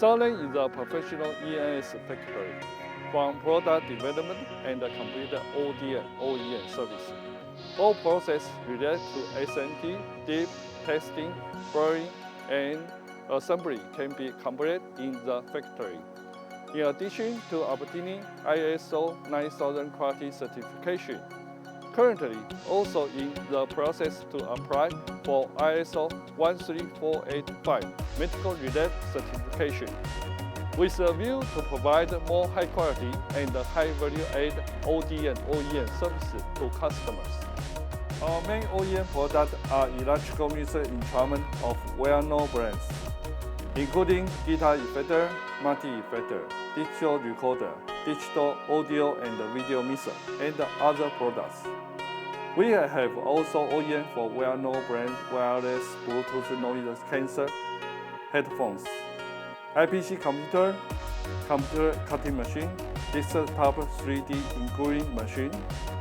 Southern is a professional EMS factory, from product development and complete ODM, OEM service. All processes related to SMT, dip, testing, burring, and assembly can be completed in the factory. In addition to obtaining ISO 9000 quality certification, currently also in the process to apply for ISO 13485 medical-related certification, with a view to provide more high-quality and high-value-added ODM OEM services to customers. Our main OEM products are electrical music instruments of well-known brands, including guitar effector, multi-effector, digital recorder, digital audio and video mixer, and other products. We have also OEM for well-known brand wireless Bluetooth noise cancer headphones, IPC computer, computer cutting machine, desktop 3D engraving machine,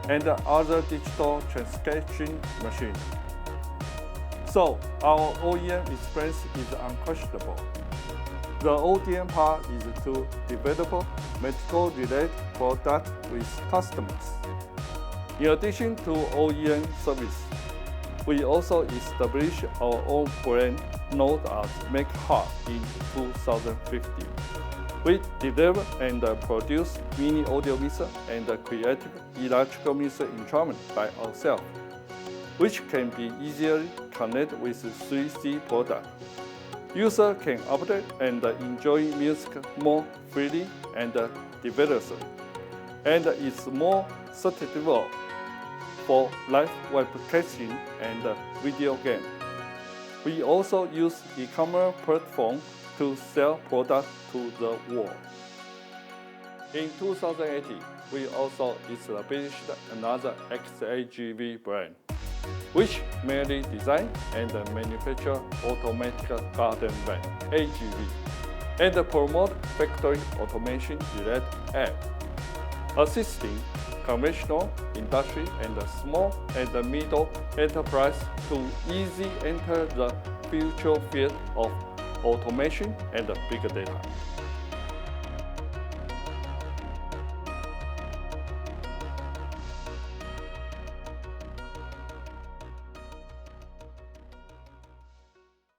and other digital transcription machine. So our OEM experience is unquestionable. The ODM part is to develop medical-related products with customers. In addition to OEM service, we also established our own brand known as hart in 2015. We develop and produce mini audio mixer and creative electrical music instrument by ourselves, which can be easily connected with 3C product. Users can update and enjoy music more freely and diversely, and is more suitable for live webcasting and video game. We also use e-commerce platform to sell products to the world. In 2018, we also established another XAGV brand, which mainly design and manufacture automatic garden van (AGV) and promote factory automation related app, assisting conventional industry and small and middle enterprise to easily enter the future field of automation and big data.